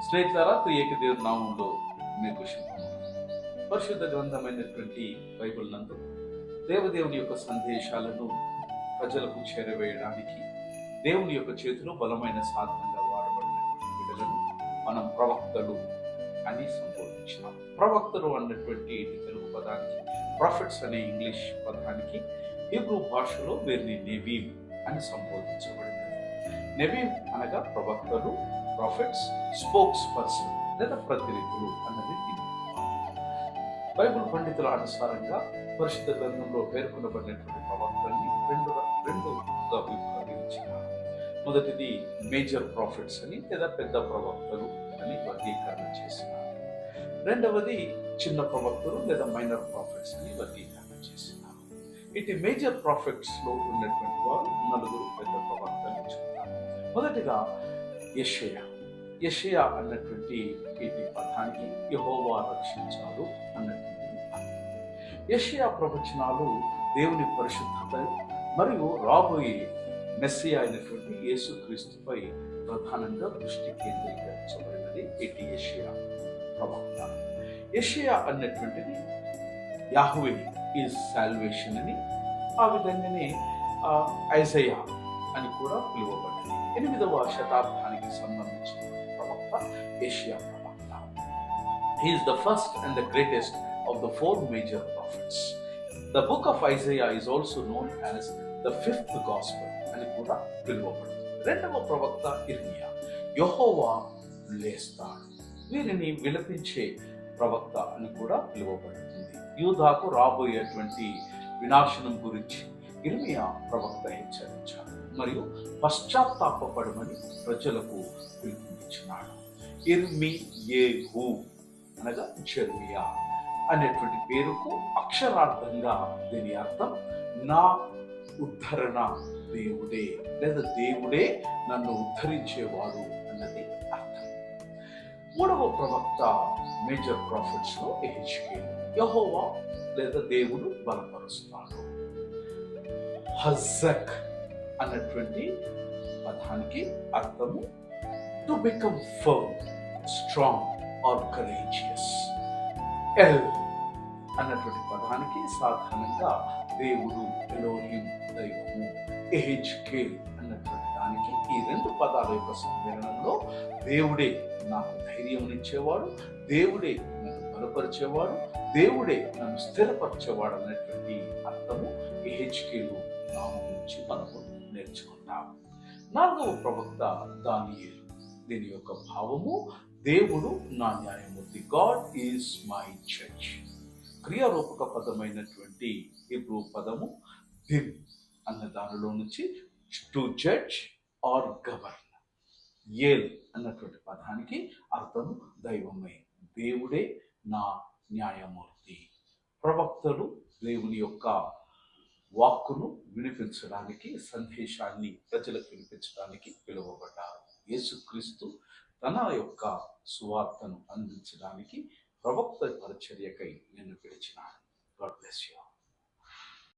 స్నేహితులారా, త్రియేక దేవుని నామంలో మీకు శుభము. పరిశుద్ధ గ్రంథమైనటువంటి బైబిల్ నందు దేవదేవుని యొక్క సందేశాలను ప్రజలకు చేరవేయడానికి దేవుని యొక్క చేతిలో బలమైన సాధనంగా వాడబడినటువంటి బిడ్డలను మనం ప్రవక్తలు అని సంబోధించినాం. ప్రవక్తలు అన్నటువంటి తెలుగు పదానికి, ప్రాఫిట్స్ అనే ఇంగ్లీష్ పదానికి హీబ్రూ భాషలో వీరిని నెవీం అని సంబోధించబడినది. నెవీం అనగా ప్రవక్తలు, ప్రాఫిట్స్, స్పోక్స్ పర్సన్ లేదా ప్రతినిధులు అన్నది దీని బైబిల్ పండితుల అనుసారంగా పరిశుద్ధ గ్రంథంలో పేర్కొనబడినటువంటి ప్రవక్తల్ని రెండుగా విభజించినారు. మొదటిది మేజర్ ప్రాఫిట్స్ అని లేదా పెద్ద ప్రవక్తలు అని వర్గీకరణ చేసినారు. రెండవది చిన్న ప్రవక్తలు లేదా మైనర్ ప్రాఫిట్స్ అని వర్గీకరణ చేసినారు. ఇటు మేజర్ ప్రాఫిట్స్ లో ఉన్నటువంటి వారు నలుగురు పెద్ద ప్రవక్తలు చెప్తారు. మొదటిగా యెషయా అన్నటువంటి వీటి పదానికి యెహోవా రక్షించాడు అన్నటువంటి యెషయా ప్రవచనాలు దేవుని పరిశుద్ధత మరియు రాబోయే మెస్సియా అయినటువంటి యేసుక్రీస్తుపై ప్రధానంగా దృష్టి కేంద్రీకరించబడినది ఇటు యెషయా ప్రవక్త. యెషయా అన్నటువంటిది యాహ్వే ఈజ్ సాల్వేషన్ అని, ఆ విధంగానే ఐజయా అని కూడా పిలువబడింది. 8వ శతాబ్దానికి సంబంధించిన ప్రవక్త యెషయా ప్రవక్త. He is the first and the greatest of the 4 major prophets. The book of Isaiah is also known as the 5th gospel అని కూడా పిలువబడుతుంది. 2వ ప్రవక్త ఇర్మియా. యెహోవా లేస్తాడు, వీరిని విలపించే ప్రవక్త అని కూడా పిలువబడుతుంది. యూదాకు రాబోయేటువంటి వినాశనం గురించి ఇర్మియా ప్రవక్త హెచ్చరించాడు మరియు పశ్చాత్తాపపడమని ప్రజలకు పిలుపునిచ్చినాడు. ఇర్మియేహు అనగా జెర్మియా అనేటువంటి పేరుకు అక్షరార్థంగా దీని అర్థం నా ఉద్ధరణ దేవుడే లేదా దేవుడే నన్ను ఉద్ధరించేవాడు అన్నది అర్థం. 3వ ప్రవక్త మేజర్ ప్రాఫిట్స్ లో యెహెజ్కేలు. యెహోవా లేదా దేవుడు బలపరుస్తాడు. హజక్ అన్నటువంటి పదానికి అర్థము to become firm, strong or courageous. El అన్నటువంటి పదానికి సాధారణంగా దేవుడు, ఎలోహిం దైవము. యెహెజ్కేల్ అన్నటువంటి దానికి ఈ 2 పదాల యొక్క సమ్మేళనంలో దేవుడే నాకు ధైర్యం ఇచ్చేవాడు, దేవుడే నన్ను బలపరిచేవాడు, దేవుడే నన్ను స్థిరపరిచేవాడు అన్నటువంటి అర్థము యెహెజ్కేలు నామం నుంచి మనము నేర్చుకుంటాం. 4వ ప్రవక్త దానియేలు. దీని యొక్క భావము దేవుడు నా న్యాయమూర్తి. God is my judge. క్రియారూపక పదమైనటువంటి హీబ్రూ పదము దిన్ అన్న దానిలో నుంచి టు జడ్జ్ ఆర్ గవర్న్. ఏల్ అన్నటువంటి పదానికి అర్థము దైవమే, దేవుడే నా న్యాయమూర్తి. ప్రవక్తలు దేవుని యొక్క వాక్కును వినిపించడానికి, సందేశాన్ని ప్రజలకు వినిపించడానికి పిలువబడ్డారు. యేసుక్రీస్తు తన యొక్క సువార్తను అందించడానికి ప్రవక్త పరిచర్యకై నిన్ను పిలిచినాడు. God bless you.